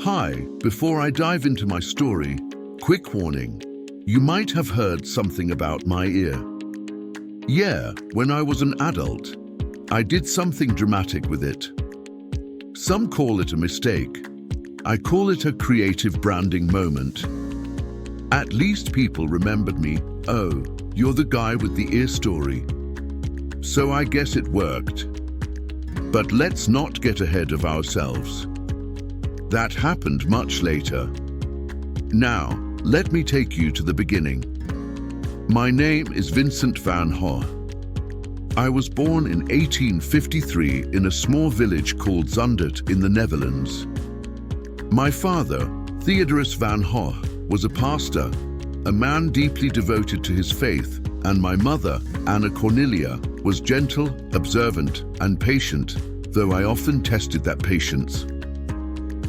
Hi, before I dive into my story, quick warning. You might have heard something about my ear. Yeah, when I was an adult, I did something dramatic with it. Some call it a mistake. I call it a creative branding moment. At least people remembered me. Oh, you're the guy with the ear story. So I guess it worked. But let's not get ahead of ourselves. That happened much later. Now, let me take you to the beginning. My name is Vincent van Gogh. I was born in 1853 in a small village called Zundert in the Netherlands. My father, Theodorus van Gogh, was a pastor, a man deeply devoted to his faith, and my mother, Anna Cornelia, was gentle, observant, and patient, though I often tested that patience.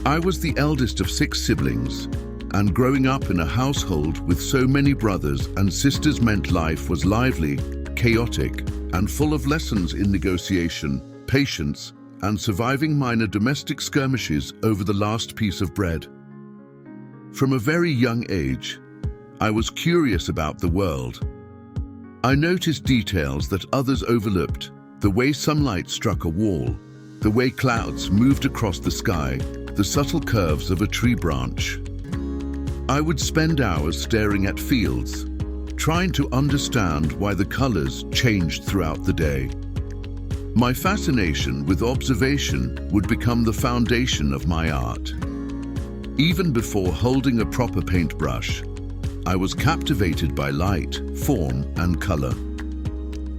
I was the eldest of 6 siblings, and growing up in a household with so many brothers and sisters meant life was lively, chaotic, and full of lessons in negotiation, patience, and surviving minor domestic skirmishes over the last piece of bread. From a very young age, I was curious about the world. I noticed details that others overlooked, the way sunlight struck a wall, the way clouds moved across the sky, the subtle curves of a tree branch. I would spend hours staring at fields, trying to understand why the colors changed throughout the day. My fascination with observation would become the foundation of my art. Even before holding a proper paintbrush, I was captivated by light, form, and color.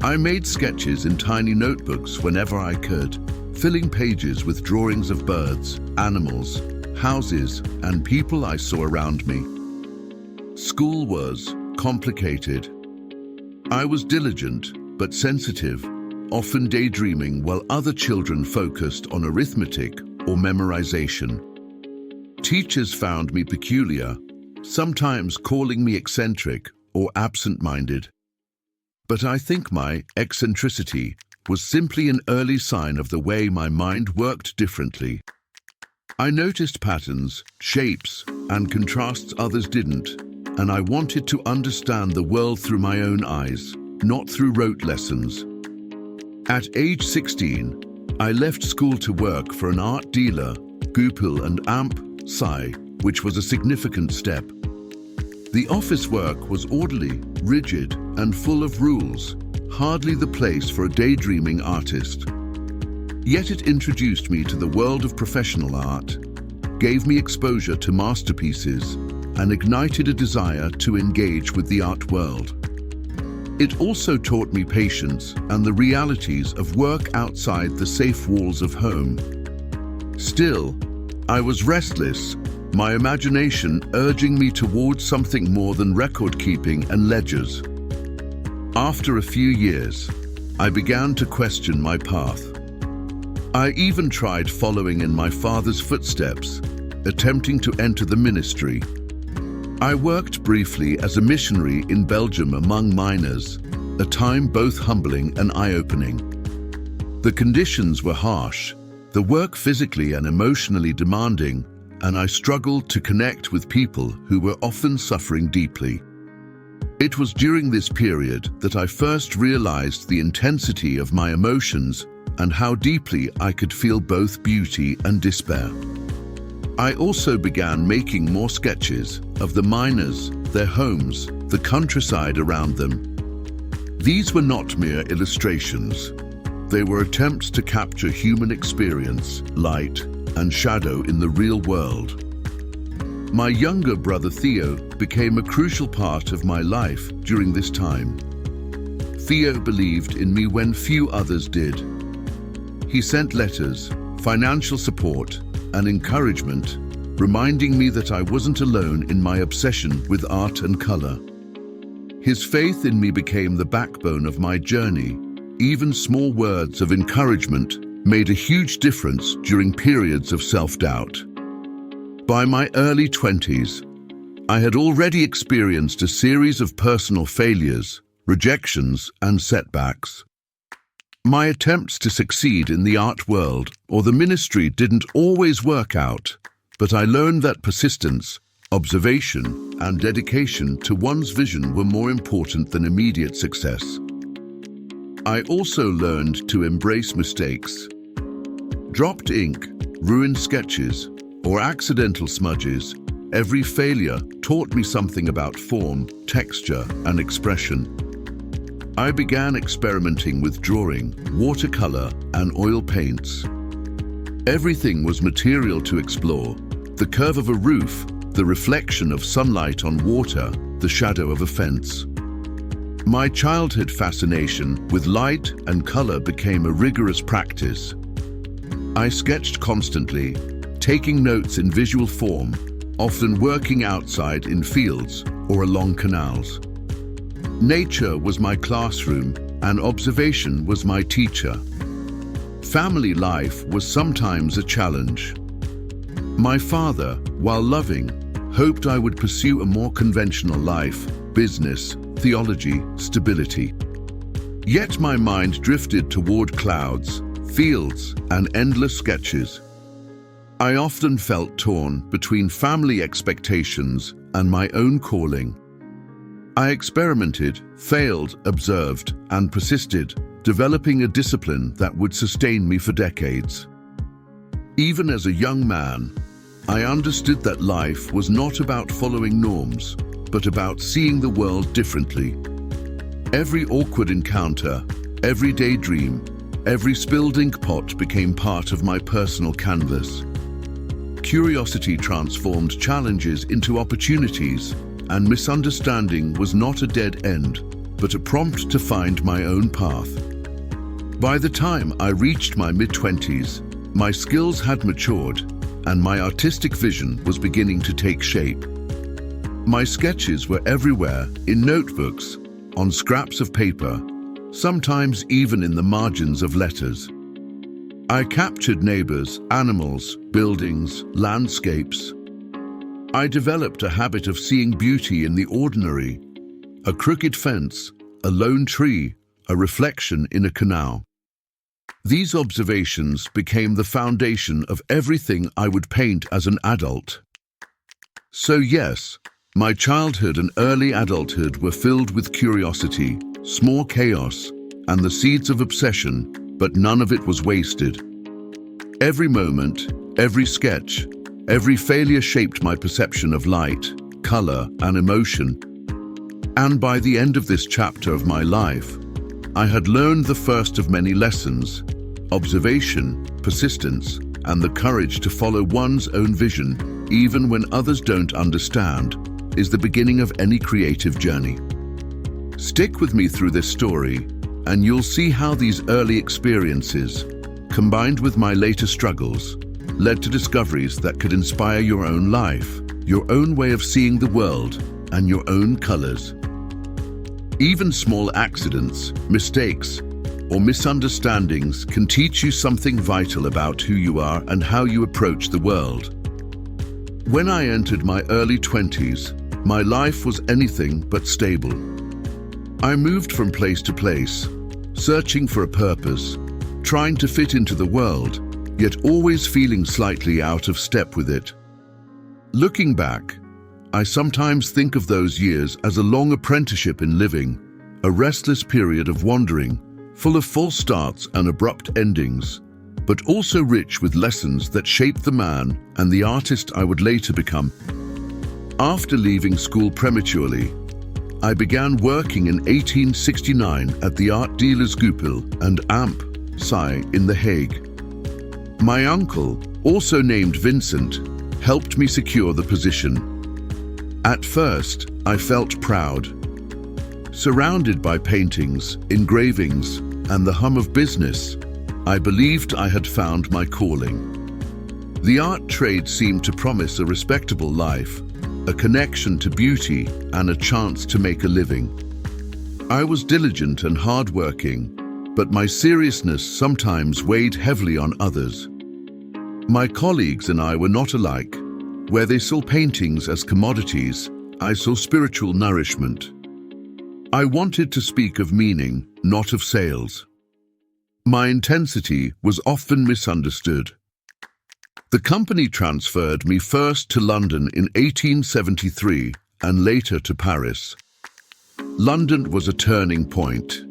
I made sketches in tiny notebooks whenever I could, filling pages with drawings of birds, animals, houses, and people I saw around me. School was complicated. I was diligent but sensitive, often daydreaming while other children focused on arithmetic or memorization. Teachers found me peculiar, sometimes calling me eccentric or absent-minded. But I think my eccentricity was simply an early sign of the way my mind worked differently. I noticed patterns, shapes, and contrasts others didn't, and I wanted to understand the world through my own eyes, not through rote lessons. At age 16, I left school to work for an art dealer, Goupil and Amp, Sai, which was a significant step. The office work was orderly, rigid, and full of rules, hardly the place for a daydreaming artist. Yet it introduced me to the world of professional art, gave me exposure to masterpieces, and ignited a desire to engage with the art world. It also taught me patience and the realities of work outside the safe walls of home. Still, I was restless, my imagination urging me towards something more than record-keeping and ledgers. After a few years, I began to question my path. I even tried following in my father's footsteps, attempting to enter the ministry. I worked briefly as a missionary in Belgium among miners, a time both humbling and eye-opening. The conditions were harsh, the work physically and emotionally demanding, and I struggled to connect with people who were often suffering deeply. It was during this period that I first realized the intensity of my emotions and how deeply I could feel both beauty and despair. I also began making more sketches of the miners, their homes, the countryside around them. These were not mere illustrations. They were attempts to capture human experience, light, and shadow in the real world. My younger brother Theo became a crucial part of my life during this time. Theo believed in me when few others did. He sent letters, financial support, and encouragement, reminding me that I wasn't alone in my obsession with art and color. His faith in me became the backbone of my journey. Even small words of encouragement made a huge difference during periods of self-doubt. By my early 20s, I had already experienced a series of personal failures, rejections, and setbacks. My attempts to succeed in the art world or the ministry didn't always work out, but I learned that persistence, observation, and dedication to one's vision were more important than immediate success. I also learned to embrace mistakes. Dropped ink, ruined sketches, or accidental smudges, every failure taught me something about form, texture, and expression. I began experimenting with drawing, watercolor, and oil paints. Everything was material to explore: the curve of a roof, the reflection of sunlight on water, the shadow of a fence. My childhood fascination with light and color became a rigorous practice. I sketched constantly, taking notes in visual form, often working outside in fields or along canals. Nature was my classroom, and observation was my teacher. Family life was sometimes a challenge. My father, while loving, hoped I would pursue a more conventional life: business, theology, stability. Yet my mind drifted toward clouds, fields, and endless sketches. I often felt torn between family expectations and my own calling. I experimented, failed, observed, and persisted, developing a discipline that would sustain me for decades. Even as a young man, I understood that life was not about following norms, but about seeing the world differently. Every awkward encounter, every daydream, every spilled ink pot became part of my personal canvas. Curiosity transformed challenges into opportunities, and misunderstanding was not a dead end, but a prompt to find my own path. By the time I reached my mid-20s, my skills had matured, and my artistic vision was beginning to take shape. My sketches were everywhere, in notebooks, on scraps of paper, sometimes even in the margins of letters. I captured neighbors, animals, buildings, landscapes. I developed a habit of seeing beauty in the ordinary: a crooked fence, a lone tree, a reflection in a canal. These observations became the foundation of everything I would paint as an adult. So yes, my childhood and early adulthood were filled with curiosity, small chaos, and the seeds of obsession, but none of it was wasted. Every moment, every sketch, every failure shaped my perception of light, color, and emotion. And by the end of this chapter of my life, I had learned the first of many lessons: observation, persistence, and the courage to follow one's own vision, even when others don't understand, is the beginning of any creative journey. Stick with me through this story, and you'll see how these early experiences, combined with my later struggles, led to discoveries that could inspire your own life, your own way of seeing the world, and your own colors. Even small accidents, mistakes, or misunderstandings can teach you something vital about who you are and how you approach the world. When I entered my early 20s, my life was anything but stable. I moved from place to place, searching for a purpose, trying to fit into the world, yet always feeling slightly out of step with it. Looking back, I sometimes think of those years as a long apprenticeship in living, a restless period of wandering, full of false starts and abrupt endings, but also rich with lessons that shaped the man and the artist I would later become. After leaving school prematurely, I began working in 1869 at the art dealers Goupil and Amp Sai in The Hague. My uncle, also named Vincent, helped me secure the position. At first, I felt proud. Surrounded by paintings, engravings, and the hum of business, I believed I had found my calling. The art trade seemed to promise a respectable life, a connection to beauty, and a chance to make a living. I was diligent and hardworking, but my seriousness sometimes weighed heavily on others. My colleagues and I were not alike. Where they saw paintings as commodities, I saw spiritual nourishment. I wanted to speak of meaning, not of sales. My intensity was often misunderstood. The company transferred me first to London in 1873 and later to Paris. London was a turning point.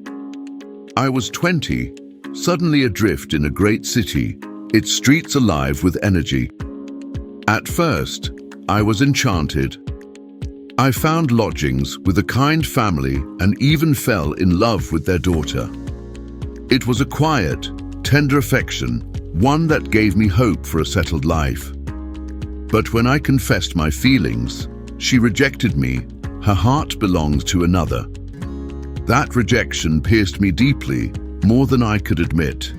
I was 20, suddenly adrift in a great city, its streets alive with energy. At first, I was enchanted. I found lodgings with a kind family and even fell in love with their daughter. It was a quiet, tender affection, one that gave me hope for a settled life. But when I confessed my feelings, she rejected me. Her heart belonged to another. That rejection pierced me deeply, more than I could admit.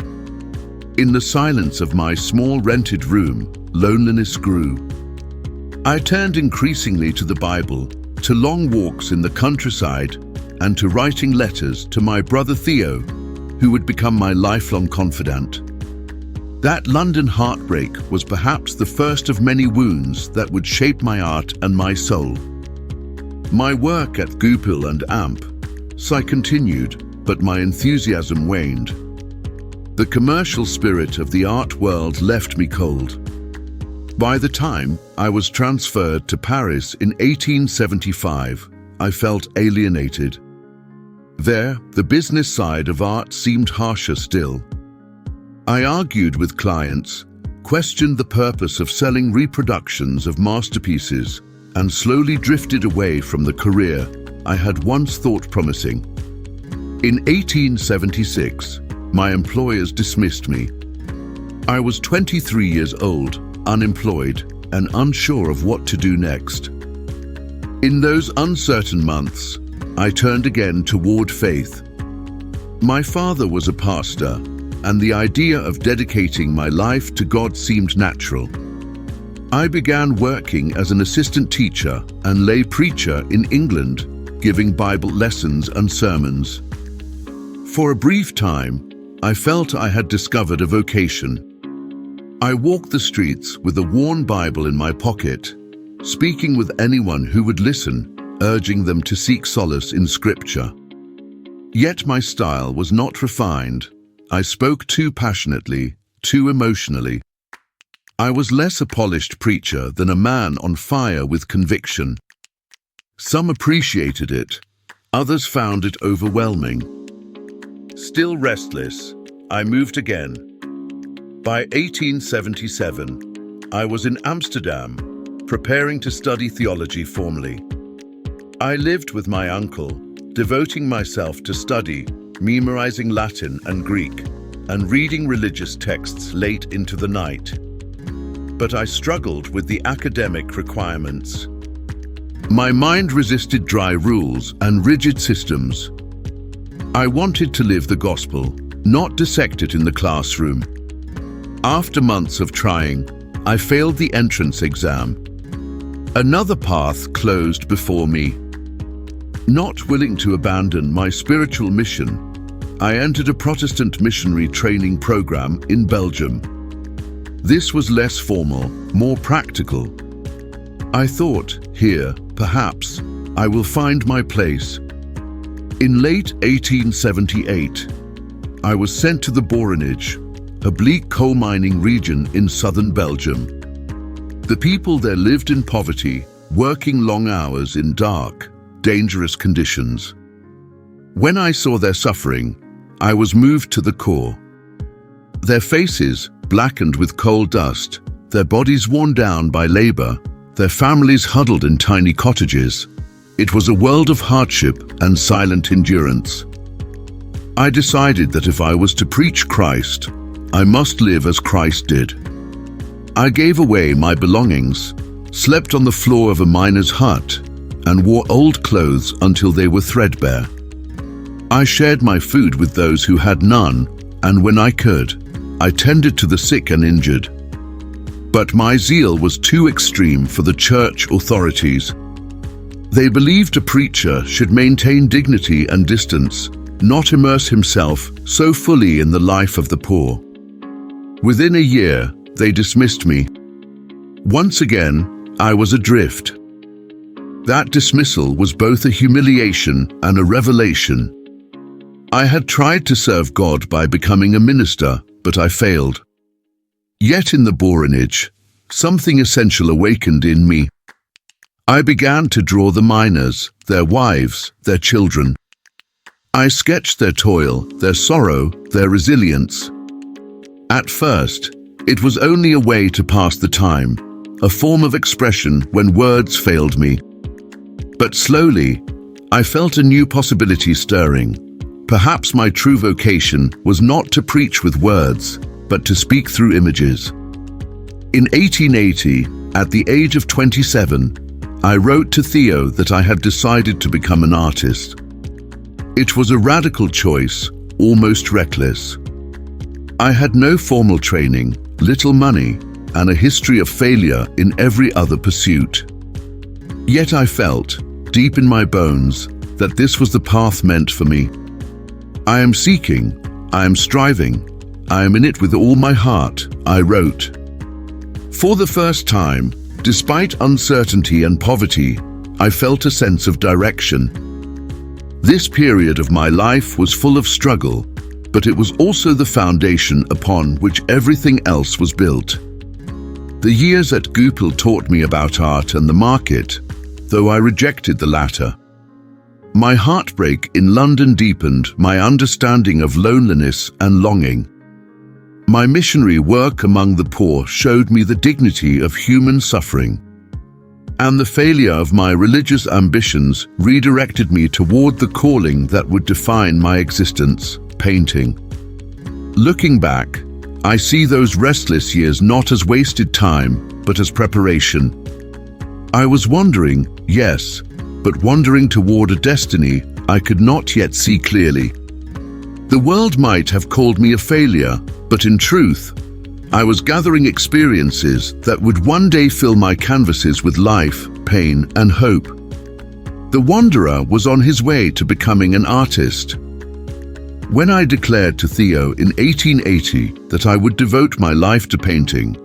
In the silence of my small rented room, loneliness grew. I turned increasingly to the Bible, to long walks in the countryside, and to writing letters to my brother Theo, who would become my lifelong confidant. That London heartbreak was perhaps the first of many wounds that would shape my art and my soul. My work at Goupil and Amp, so I continued, but my enthusiasm waned. The commercial spirit of the art world left me cold. By the time I was transferred to Paris in 1875, I felt alienated. There, the business side of art seemed harsher still. I argued with clients, questioned the purpose of selling reproductions of masterpieces, and slowly drifted away from the career I had once thought promising. In 1876, my employers dismissed me. I was 23 years old, unemployed, and unsure of what to do next. In those uncertain months, I turned again toward faith. My father was a pastor, and the idea of dedicating my life to God seemed natural. I began working as an assistant teacher and lay preacher in England, giving Bible lessons and sermons. For a brief time, I felt I had discovered a vocation. I walked the streets with a worn Bible in my pocket, speaking with anyone who would listen, urging them to seek solace in Scripture. Yet my style was not refined. I spoke too passionately, too emotionally. I was less a polished preacher than a man on fire with conviction. Some appreciated it, others found it overwhelming. Still restless, I moved again. By 1877, I was in Amsterdam, preparing to study theology formally. I lived with my uncle, devoting myself to study, memorizing Latin and Greek, and reading religious texts late into the night. But I struggled with the academic requirements. My mind resisted dry rules and rigid systems. I wanted to live the gospel, not dissect it in the classroom. After months of trying, I failed the entrance exam. Another path closed before me. Not willing to abandon my spiritual mission, I entered a Protestant missionary training program in Belgium. This was less formal, more practical. I thought, here, perhaps, I will find my place. In late 1878, I was sent to the Borinage, a bleak coal mining region in southern Belgium. The people there lived in poverty, working long hours in dark, dangerous conditions. When I saw their suffering, I was moved to the core. Their faces, blackened with coal dust, their bodies worn down by labor, their families huddled in tiny cottages. It was a world of hardship and silent endurance. I decided that if I was to preach Christ, I must live as Christ did. I gave away my belongings, slept on the floor of a miner's hut, and wore old clothes until they were threadbare. I shared my food with those who had none, and when I could, I tended to the sick and injured. But my zeal was too extreme for the church authorities. They believed a preacher should maintain dignity and distance, not immerse himself so fully in the life of the poor. Within a year, they dismissed me. Once again, I was adrift. That dismissal was both a humiliation and a revelation. I had tried to serve God by becoming a minister, but I failed. Yet in the boronage, something essential awakened in me. I began to draw the miners, their wives, their children. I sketched their toil, their sorrow, their resilience. At first, it was only a way to pass the time, a form of expression when words failed me. But slowly, I felt a new possibility stirring. Perhaps my true vocation was not to preach with words, but to speak through images. In 1880, at the age of 27, I wrote to Theo that I had decided to become an artist. It was a radical choice, almost reckless. I had no formal training, little money, and a history of failure in every other pursuit. Yet I felt, deep in my bones, that this was the path meant for me. I am seeking, I am striving, I am in it with all my heart, I wrote. For the first time, despite uncertainty and poverty, I felt a sense of direction. This period of my life was full of struggle, but it was also the foundation upon which everything else was built. The years at Goupil taught me about art and the market, though I rejected the latter. My heartbreak in London deepened my understanding of loneliness and longing. My missionary work among the poor showed me the dignity of human suffering. And the failure of my religious ambitions redirected me toward the calling that would define my existence, painting. Looking back, I see those restless years not as wasted time, but as preparation. I was wandering, yes, but wandering toward a destiny I could not yet see clearly. The world might have called me a failure, but in truth, I was gathering experiences that would one day fill my canvases with life, pain, and hope. The wanderer was on his way to becoming an artist. When I declared to Theo in 1880 that I would devote my life to painting,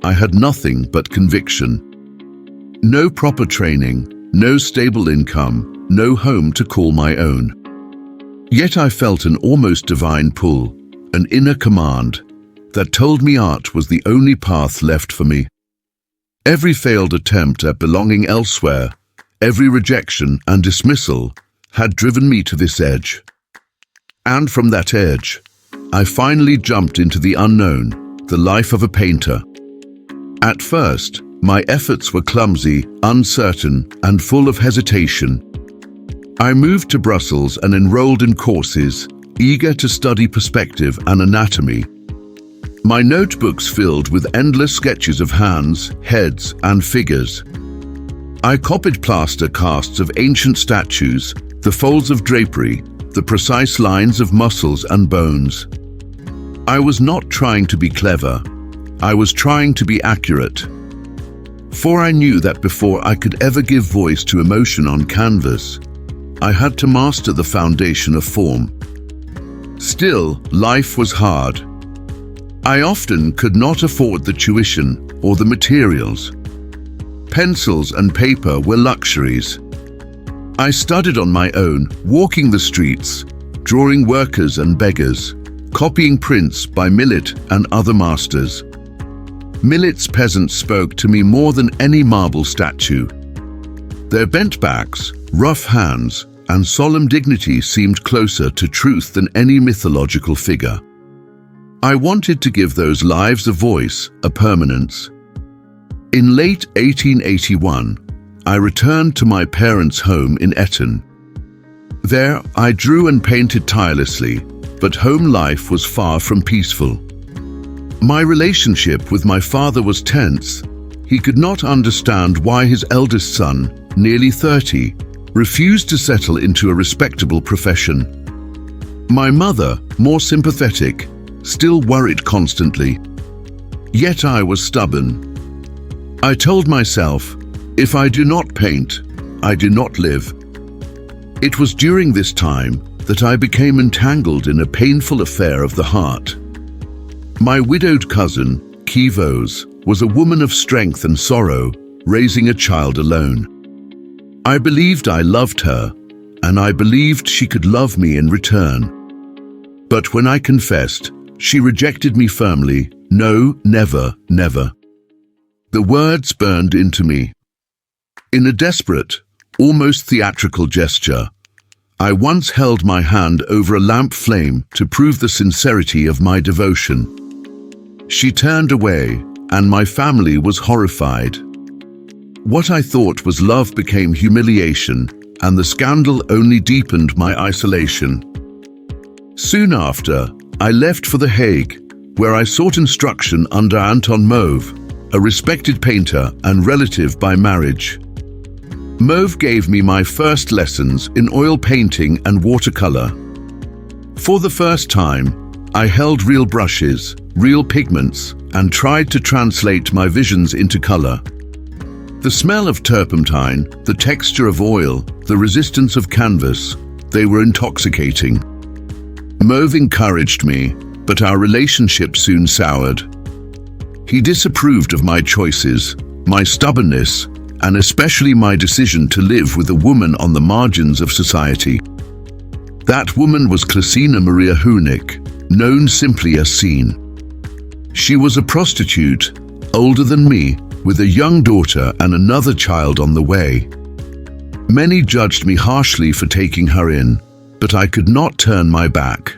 I had nothing but conviction. No proper training, no stable income, no home to call my own. Yet I felt an almost divine pull, an inner command, that told me art was the only path left for me. Every failed attempt at belonging elsewhere, every rejection and dismissal, had driven me to this edge. And from that edge, I finally jumped into the unknown, the life of a painter. At first, my efforts were clumsy, uncertain, and full of hesitation. I moved to Brussels and enrolled in courses, eager to study perspective and anatomy. My notebooks filled with endless sketches of hands, heads, and figures. I copied plaster casts of ancient statues, the folds of drapery, the precise lines of muscles and bones. I was not trying to be clever. I was trying to be accurate. For I knew that before I could ever give voice to emotion on canvas, I had to master the foundation of form. Still, life was hard. I often could not afford the tuition or the materials. Pencils and paper were luxuries. I studied on my own, walking the streets, drawing workers and beggars, copying prints by Millet and other masters. Millet's peasants spoke to me more than any marble statue. Their bent backs, rough hands, and solemn dignity seemed closer to truth than any mythological figure. I wanted to give those lives a voice, a permanence. In late 1881, I returned to my parents' home in Eton. There, I drew and painted tirelessly, but home life was far from peaceful. My relationship with my father was tense. He could not understand why his eldest son, nearly 30, refused to settle into a respectable profession. My mother, more sympathetic, still worried constantly. Yet I was stubborn. I told myself, if I do not paint, I do not live. It was during this time that I became entangled in a painful affair of the heart. My widowed cousin, Kivos, was a woman of strength and sorrow, raising a child alone. I believed I loved her, and I believed she could love me in return. But when I confessed, She rejected me firmly. No, never, never. The words burned into me. In a desperate, almost theatrical gesture, I once held my hand over a lamp flame to prove the sincerity of my devotion. She turned away, and my family was horrified. What I thought was love became humiliation, and the scandal only deepened my isolation. Soon after, I left for The Hague, where I sought instruction under Anton Mauve, a respected painter and relative by marriage. Mauve gave me my first lessons in oil painting and watercolor. For the first time, I held real brushes, real pigments, and tried to translate my visions into color. The smell of turpentine, the texture of oil, the resistance of canvas, they were intoxicating. Mauve encouraged me, but our relationship soon soured. He disapproved of my choices, my stubbornness, and especially my decision to live with a woman on the margins of society. That woman was Clasina Maria Hunig, known simply as Scene. She was a prostitute, older than me, with a young daughter and another child on the way. Many judged me harshly for taking her in, but I could not turn my back.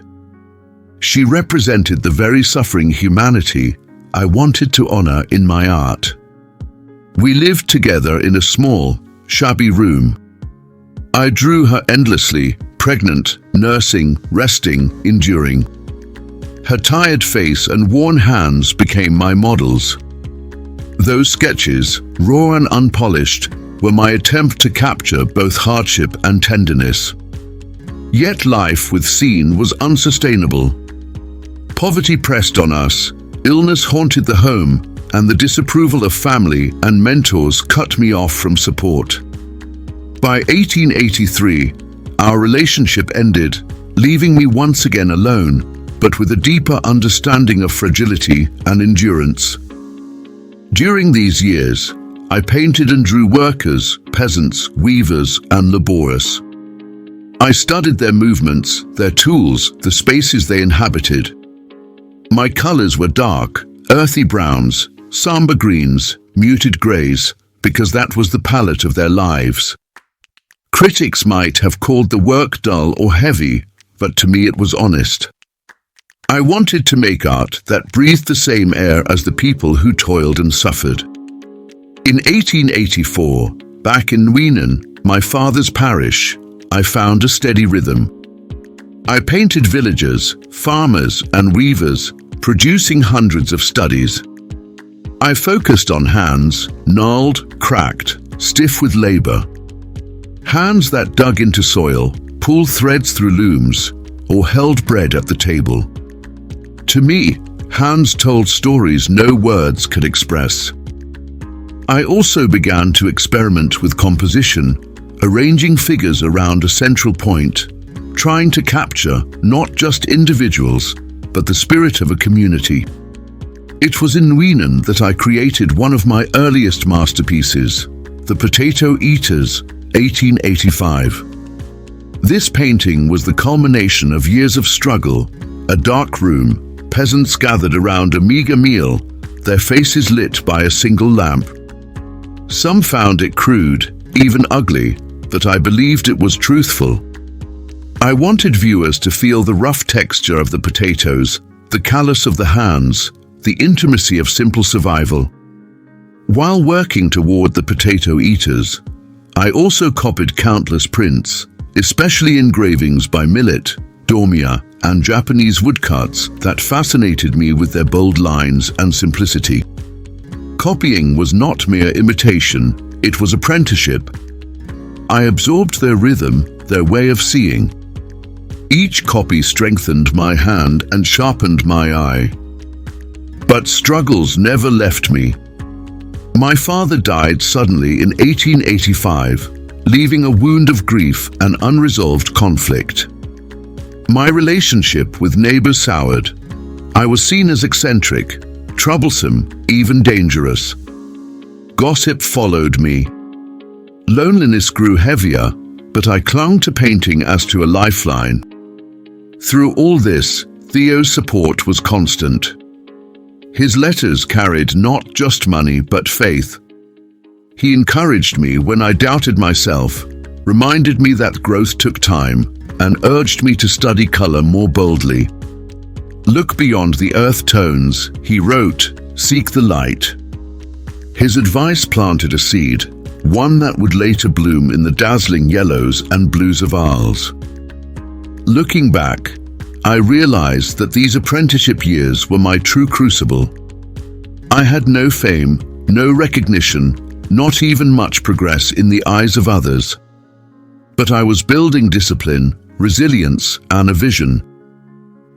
She represented the very suffering humanity I wanted to honor in my art. We lived together in a small, shabby room. I drew her endlessly, pregnant, nursing, resting, enduring. Her tired face and worn hands became my models. Those sketches, raw and unpolished, were my attempt to capture both hardship and tenderness. Yet life with Scene was unsustainable. Poverty pressed on us, illness haunted the home, and the disapproval of family and mentors cut me off from support. By 1883, our relationship ended, leaving me once again alone, but with a deeper understanding of fragility and endurance. During these years, I painted and drew workers, peasants, weavers, and laborers. I studied their movements, their tools, the spaces they inhabited. My colors were dark, earthy browns, somber greens, muted grays, because that was the palette of their lives. Critics might have called the work dull or heavy, but to me it was honest. I wanted to make art that breathed the same air as the people who toiled and suffered. In 1884, back in Wienen, my father's parish, I found a steady rhythm. I painted villagers, farmers, and weavers, producing hundreds of studies. I focused on hands, gnarled, cracked, stiff with labor. Hands that dug into soil, pulled threads through looms, or held bread at the table. To me, hands told stories no words could express. I also began to experiment with composition, arranging figures around a central point, trying to capture not just individuals, but the spirit of a community. It was in Wienen that I created one of my earliest masterpieces, The Potato Eaters, 1885. This painting was the culmination of years of struggle, a dark room, peasants gathered around a meager meal, their faces lit by a single lamp. Some found it crude, even ugly, but I believed it was truthful. I wanted viewers to feel the rough texture of the potatoes, the callous of the hands, the intimacy of simple survival. While working toward the potato eaters, I also copied countless prints, especially engravings by Millet, Dormia, and Japanese woodcuts that fascinated me with their bold lines and simplicity. Copying was not mere imitation, it was apprenticeship. I absorbed their rhythm, their way of seeing. Each copy strengthened my hand and sharpened my eye. But struggles never left me. My father died suddenly in 1885, leaving a wound of grief and unresolved conflict. My relationship with neighbors soured. I was seen as eccentric, troublesome, even dangerous. Gossip followed me. Loneliness grew heavier, but I clung to painting as to a lifeline. Through all this, Theo's support was constant. His letters carried not just money but faith. He encouraged me when I doubted myself, reminded me that growth took time, and urged me to study color more boldly. "Look beyond the earth tones," he wrote, "seek the light." His advice planted a seed, one that would later bloom in the dazzling yellows and blues of Arles. Looking back, I realized that these apprenticeship years were my true crucible. I had no fame, no recognition, not even much progress in the eyes of others. But I was building discipline, resilience, and a vision.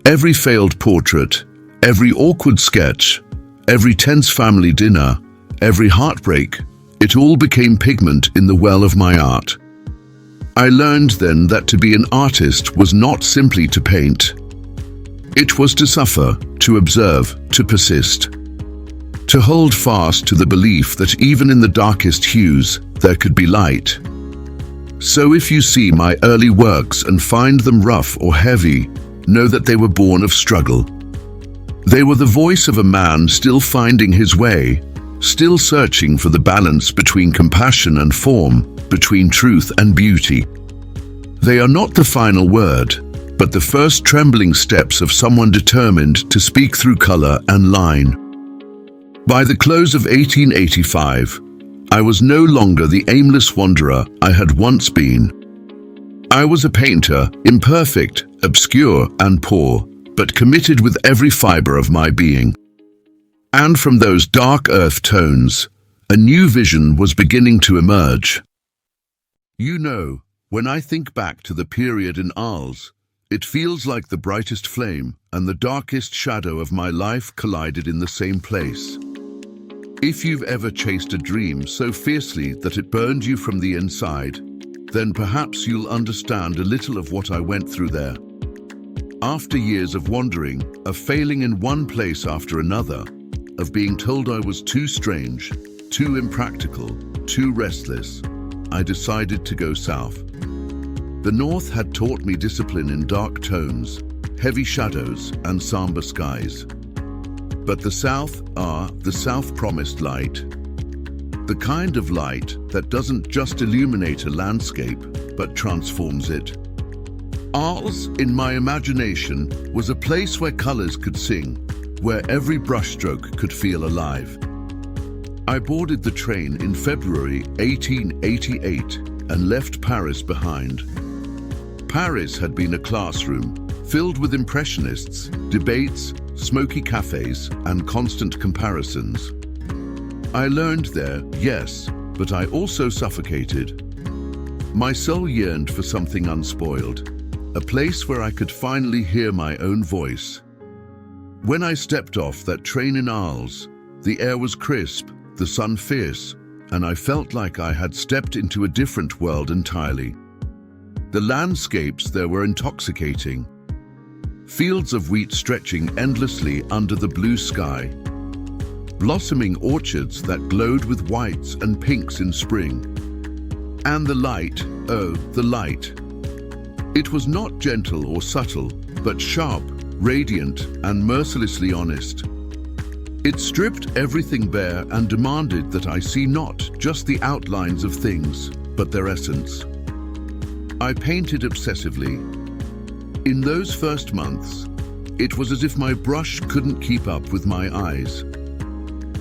Every failed portrait, every awkward sketch, every tense family dinner, every heartbreak, it all became pigment in the well of my art. I learned then that to be an artist was not simply to paint. It was to suffer, to observe, to persist. To hold fast to the belief that even in the darkest hues, there could be light. So if you see my early works and find them rough or heavy, know that they were born of struggle. They were the voice of a man still finding his way, still searching for the balance between compassion and form, between truth and beauty. They are not the final word, but the first trembling steps of someone determined to speak through color and line. By the close of 1885, I was no longer the aimless wanderer I had once been. I was a painter, imperfect, obscure, and poor, but committed with every fiber of my being. And from those dark earth tones, a new vision was beginning to emerge. You know, when I think back to the period in Arles, it feels like the brightest flame and the darkest shadow of my life collided in the same place. If you've ever chased a dream so fiercely that it burned you from the inside, then perhaps you'll understand a little of what I went through there. After years of wandering, of failing in one place after another, of being told I was too strange, too impractical, too restless, I decided to go south. The north had taught me discipline in dark tones, heavy shadows, and somber skies. But the south promised light. The kind of light that doesn't just illuminate a landscape, but transforms it. Arles, in my imagination, was a place where colors could sing, where every brushstroke could feel alive. I boarded the train in February 1888 and left Paris behind. Paris had been a classroom, filled with impressionists, debates, smoky cafes, and constant comparisons. I learned there, yes, but I also suffocated. My soul yearned for something unspoiled, a place where I could finally hear my own voice. When I stepped off that train in Arles, the air was crisp, the sun fierce, and I felt like I had stepped into a different world entirely. The landscapes there were intoxicating. Fields of wheat stretching endlessly under the blue sky. Blossoming orchards that glowed with whites and pinks in spring. And the light, oh, the light. It was not gentle or subtle, but sharp, radiant, and mercilessly honest. It stripped everything bare and demanded that I see not just the outlines of things, but their essence. I painted obsessively. In those first months, it was as if my brush couldn't keep up with my eyes.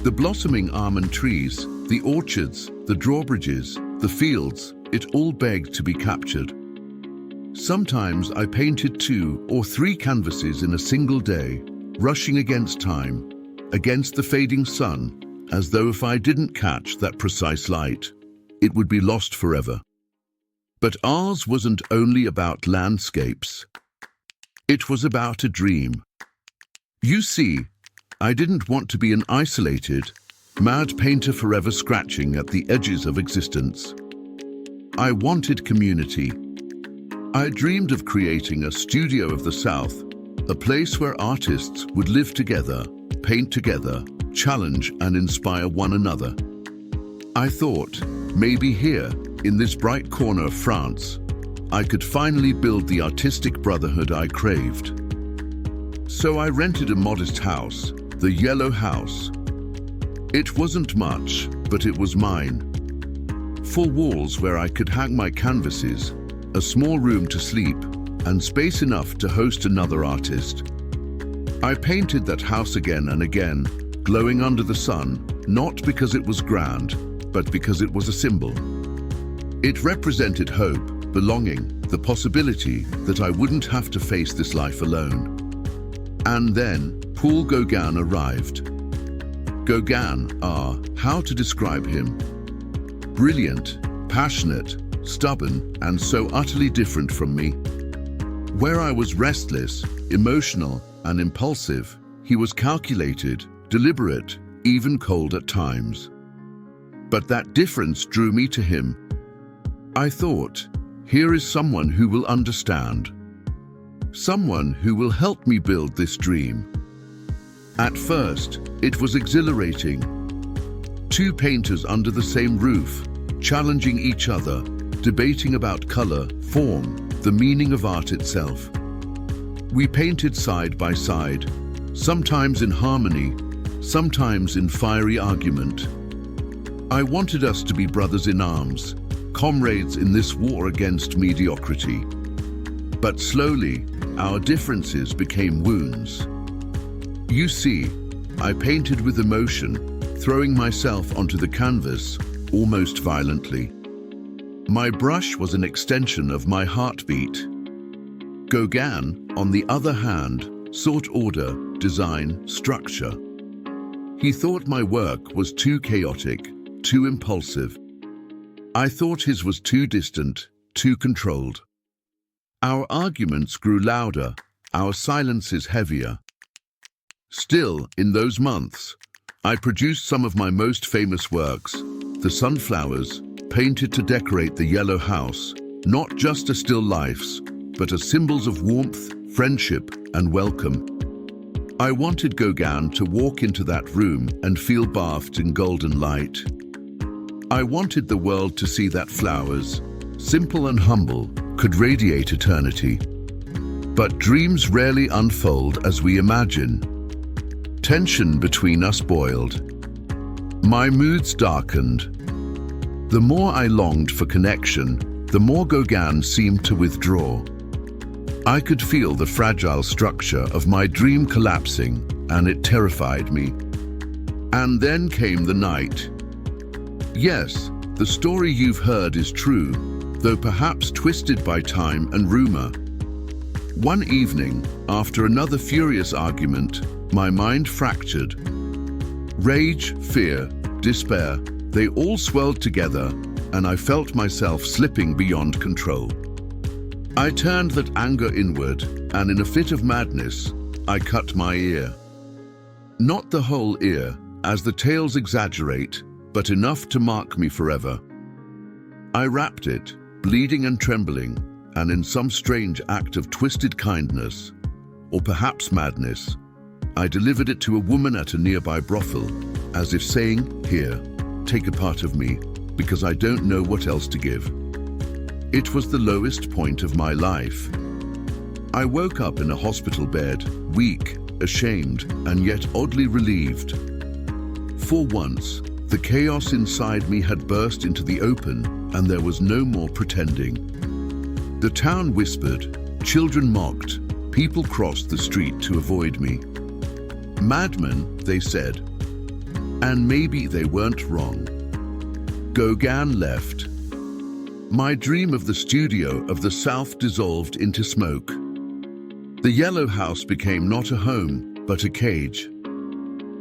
The blossoming almond trees, the orchards, the drawbridges, the fields, it all begged to be captured. Sometimes I painted 2 or 3 canvases in a single day, rushing against time, against the fading sun, as though if I didn't catch that precise light, it would be lost forever. But ours wasn't only about landscapes. It was about a dream. You see, I didn't want to be an isolated, mad painter forever scratching at the edges of existence. I wanted community. I dreamed of creating a studio of the South, a place where artists would live together, paint together, challenge and inspire one another. I thought, maybe here, in this bright corner of France, I could finally build the artistic brotherhood I craved. So I rented a modest house, the Yellow House. It wasn't much, but it was mine. 4 walls where I could hang my canvases, a small room to sleep, and space enough to host another artist. I painted that house again and again, glowing under the sun, not because it was grand, but because it was a symbol. It represented hope, belonging, the possibility that I wouldn't have to face this life alone. And then Paul Gauguin arrived. Gauguin, how to describe him? Brilliant, passionate, stubborn, and so utterly different from me. Where I was restless, emotional, and impulsive, he was calculated, deliberate, even cold at times. But that difference drew me to him. I thought, here is someone who will understand. Someone who will help me build this dream. At first, it was exhilarating. 2 painters under the same roof, challenging each other, debating about color, form, the meaning of art itself. We painted side by side, sometimes in harmony, sometimes in fiery argument. I wanted us to be brothers in arms, comrades in this war against mediocrity. But slowly, our differences became wounds. You see, I painted with emotion, throwing myself onto the canvas, almost violently. My brush was an extension of my heartbeat. Gauguin, on the other hand, sought order, design, structure. He thought my work was too chaotic, too impulsive. I thought his was too distant, too controlled. Our arguments grew louder, our silences heavier. Still, in those months, I produced some of my most famous works, the sunflowers, painted to decorate the Yellow House, not just as still lifes, but as symbols of warmth, friendship, and welcome. I wanted Gauguin to walk into that room and feel bathed in golden light. I wanted the world to see that flowers, simple and humble, could radiate eternity. But dreams rarely unfold as we imagine. Tension between us boiled. My moods darkened. The more I longed for connection, the more Gauguin seemed to withdraw. I could feel the fragile structure of my dream collapsing, and it terrified me. And then came the night. Yes, the story you've heard is true, though perhaps twisted by time and rumor. One evening, after another furious argument, my mind fractured. Rage, fear, despair, they all swelled together, and I felt myself slipping beyond control. I turned that anger inward, and in a fit of madness, I cut my ear. Not the whole ear, as the tales exaggerate, but enough to mark me forever. I wrapped it, bleeding and trembling, and in some strange act of twisted kindness, or perhaps madness, I delivered it to a woman at a nearby brothel, as if saying, "Here, take a part of me, because I don't know what else to give." It was the lowest point of my life. I woke up in a hospital bed, weak, ashamed, and yet oddly relieved. For once, the chaos inside me had burst into the open, and there was no more pretending. The town whispered, children mocked, people crossed the street to avoid me. Madmen, they said. And maybe they weren't wrong. Gauguin left. My dream of the studio of the South dissolved into smoke. The Yellow House became not a home, but a cage.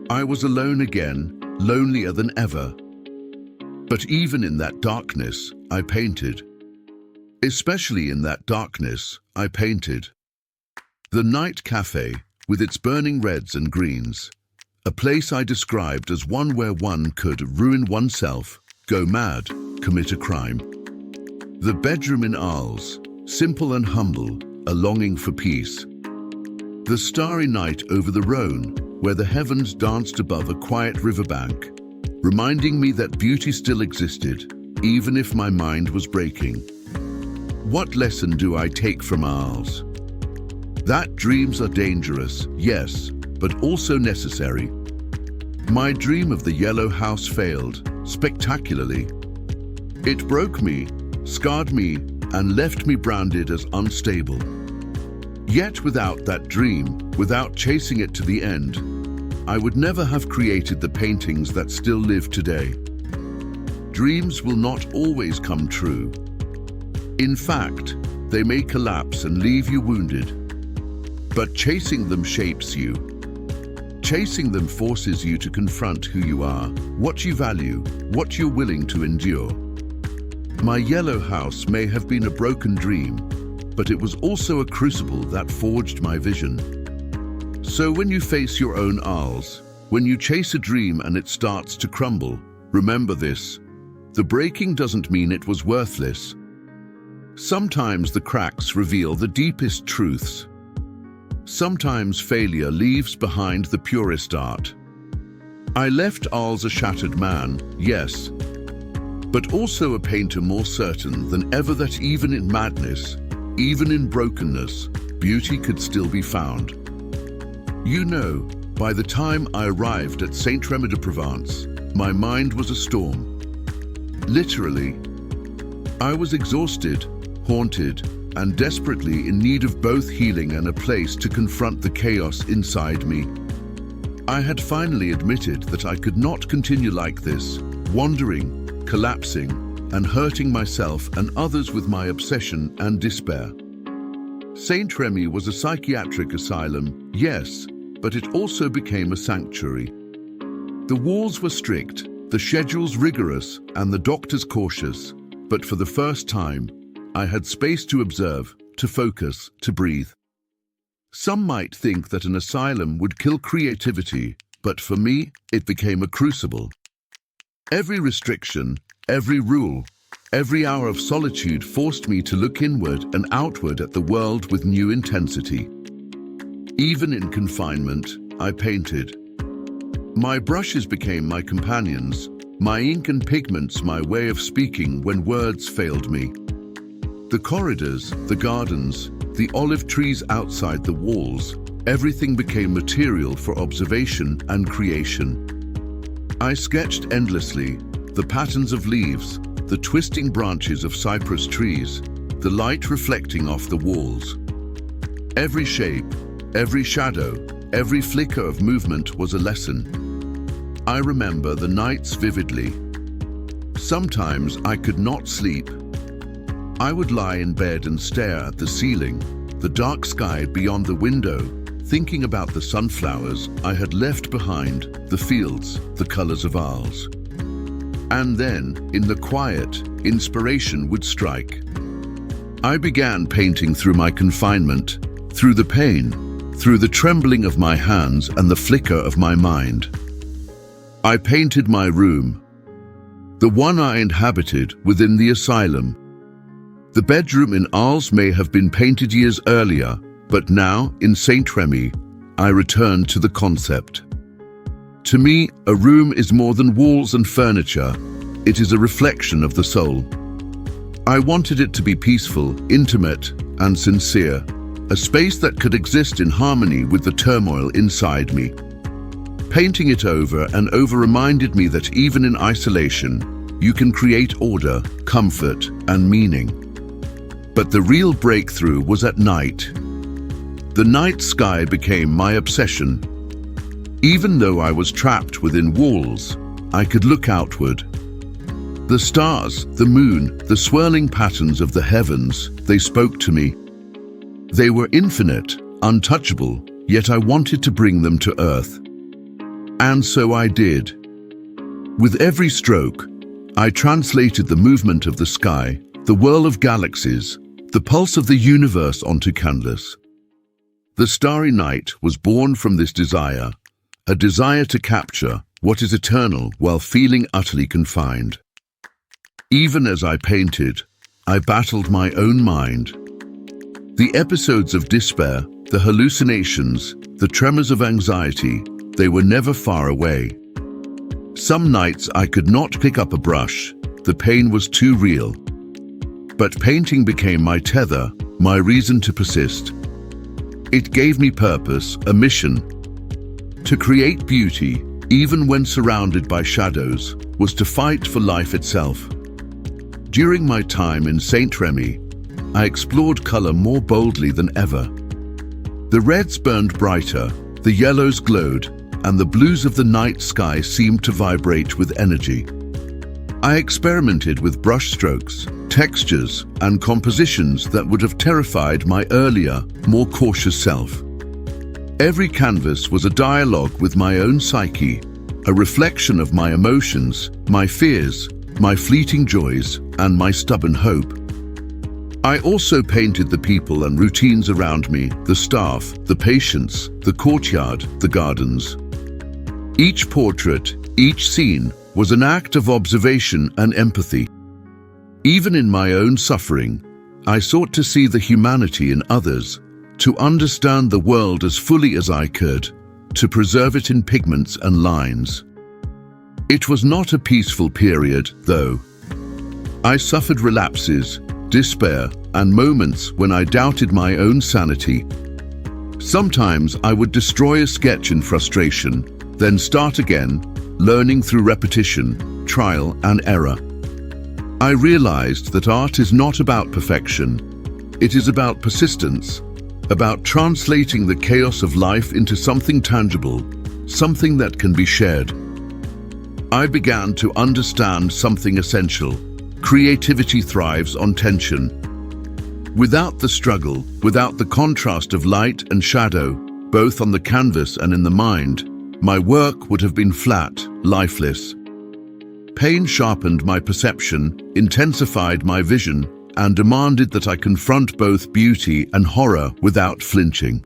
I was alone again, lonelier than ever. But even in that darkness, I painted. Especially in that darkness, I painted. The night cafe, with its burning reds and greens, a place I described as one where one could ruin oneself, go mad, commit a crime. The bedroom in Arles, simple and humble, a longing for peace. The starry night over the Rhone, where the heavens danced above a quiet riverbank, reminding me that beauty still existed, even if my mind was breaking. What lesson do I take from Arles? That dreams are dangerous, yes, but also necessary. My dream of the yellow house failed, spectacularly. It broke me, scarred me, and left me branded as unstable. Yet without that dream, without chasing it to the end, I would never have created the paintings that still live today. Dreams will not always come true. In fact, they may collapse and leave you wounded. But chasing them shapes you. Chasing them forces you to confront who you are, what you value, what you're willing to endure. My yellow house may have been a broken dream, but it was also a crucible that forged my vision. So when you face your own aisles, when you chase a dream and it starts to crumble, remember this: the breaking doesn't mean it was worthless. Sometimes the cracks reveal the deepest truths. Sometimes failure leaves behind the purest art. I left Arles a shattered man, yes, but also a painter more certain than ever that even in madness, even in brokenness, beauty could still be found. You know, by the time I arrived at Saint-Rémy-de-Provence, my mind was a storm. Literally, I was exhausted, haunted, and desperately in need of both healing and a place to confront the chaos inside me. I had finally admitted that I could not continue like this, wandering, collapsing, and hurting myself and others with my obsession and despair. Saint-Rémy was a psychiatric asylum, yes, but it also became a sanctuary. The walls were strict, the schedules rigorous, and the doctors cautious, but for the first time, I had space to observe, to focus, to breathe. Some might think that an asylum would kill creativity, but for me, it became a crucible. Every restriction, every rule, every hour of solitude forced me to look inward and outward at the world with new intensity. Even in confinement, I painted. My brushes became my companions, my ink and pigments my way of speaking when words failed me. The corridors, the gardens, the olive trees outside the walls, everything became material for observation and creation. I sketched endlessly, the patterns of leaves, the twisting branches of cypress trees, the light reflecting off the walls. Every shape, every shadow, every flicker of movement was a lesson. I remember the nights vividly. Sometimes I could not sleep. I would lie in bed and stare at the ceiling, the dark sky beyond the window, thinking about the sunflowers I had left behind, the fields, the colors of Arles. And then, in the quiet, inspiration would strike. I began painting through my confinement, through the pain, through the trembling of my hands and the flicker of my mind. I painted my room, the one I inhabited within the asylum. The bedroom in Arles may have been painted years earlier, but now, in Saint-Rémy, I returned to the concept. To me, a room is more than walls and furniture. It is a reflection of the soul. I wanted it to be peaceful, intimate, and sincere, a space that could exist in harmony with the turmoil inside me. Painting it over and over reminded me that even in isolation, you can create order, comfort, and meaning. But the real breakthrough was at night. The night sky became my obsession. Even though I was trapped within walls, I could look outward. The stars, the moon, the swirling patterns of the heavens, they spoke to me. They were infinite, untouchable, yet I wanted to bring them to earth. And so I did. With every stroke, I translated the movement of the sky, the whirl of galaxies, the pulse of the universe onto canvas. The Starry Night was born from this desire, a desire to capture what is eternal while feeling utterly confined. Even as I painted, I battled my own mind. The episodes of despair, the hallucinations, the tremors of anxiety, they were never far away. Some nights I could not pick up a brush, the pain was too real. But painting became my tether, my reason to persist. It gave me purpose, a mission. To create beauty, even when surrounded by shadows, was to fight for life itself. During my time in Saint-Remy, I explored color more boldly than ever. The reds burned brighter, the yellows glowed, and the blues of the night sky seemed to vibrate with energy. I experimented with brushstrokes, textures, and compositions that would have terrified my earlier, more cautious self. Every canvas was a dialogue with my own psyche, a reflection of my emotions, my fears, my fleeting joys, and my stubborn hope. I also painted the people and routines around me, the staff, the patients, the courtyard, the gardens. Each portrait, each scene, was an act of observation and empathy. Even in my own suffering, I sought to see the humanity in others, to understand the world as fully as I could, to preserve it in pigments and lines. It was not a peaceful period, though. I suffered relapses, despair, and moments when I doubted my own sanity. Sometimes I would destroy a sketch in frustration, then start again, learning through repetition, trial and error. I realized that art is not about perfection. It is about persistence, about translating the chaos of life into something tangible, something that can be shared. I began to understand something essential. Creativity thrives on tension. Without the struggle, without the contrast of light and shadow, both on the canvas and in the mind, my work would have been flat, lifeless. Pain sharpened my perception, intensified my vision, and demanded that I confront both beauty and horror without flinching.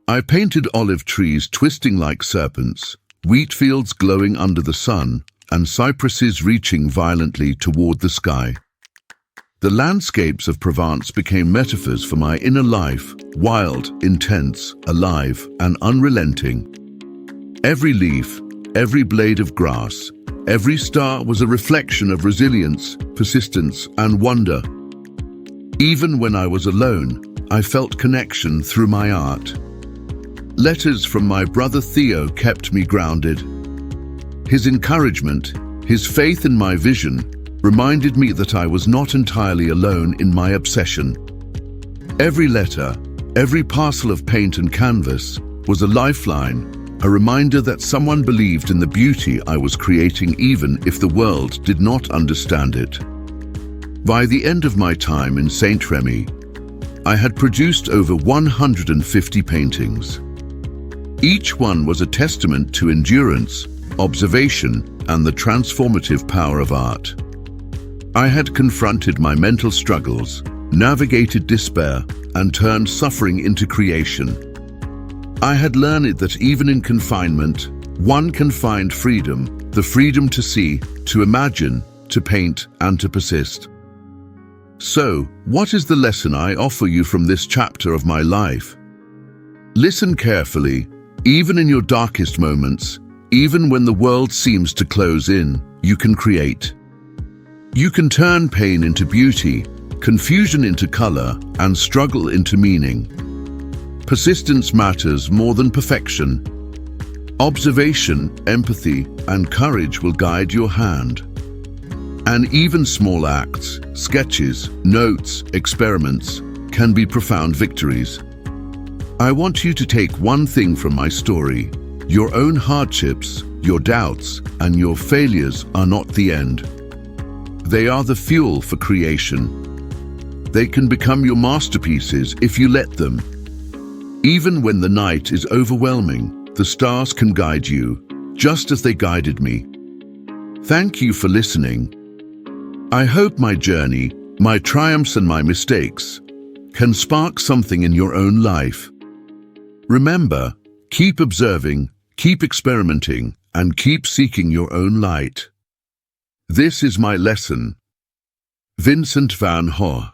I painted olive trees twisting like serpents, wheat fields glowing under the sun, and cypresses reaching violently toward the sky. The landscapes of Provence became metaphors for my inner life, wild, intense, alive, and unrelenting. Every leaf, every blade of grass, every star was a reflection of resilience, persistence, and wonder. Even when I was alone, I felt connection through my art. Letters from my brother Theo kept me grounded. His encouragement, his faith in my vision, reminded me that I was not entirely alone in my obsession. Every letter, every parcel of paint and canvas was a lifeline, a reminder that someone believed in the beauty I was creating even if the world did not understand it. By the end of my time in Saint-Remy, I had produced over 150 paintings. Each one was a testament to endurance, observation, and the transformative power of art. I had confronted my mental struggles, navigated despair, and turned suffering into creation. I had learned that even in confinement, one can find freedom, the freedom to see, to imagine, to paint, and to persist. So, what is the lesson I offer you from this chapter of my life? Listen carefully. Even in your darkest moments, even when the world seems to close in, you can create. You can turn pain into beauty, confusion into color, and struggle into meaning. Persistence matters more than perfection. Observation, empathy, and courage will guide your hand. And even small acts, sketches, notes, experiments, can be profound victories. I want you to take one thing from my story. Your own hardships, your doubts, and your failures are not the end. They are the fuel for creation. They can become your masterpieces if you let them. Even when the night is overwhelming, the stars can guide you, just as they guided me. Thank you for listening. I hope my journey, my triumphs and my mistakes, can spark something in your own life. Remember, keep observing, keep experimenting, and keep seeking your own light. This is my lesson. Vincent van Gogh.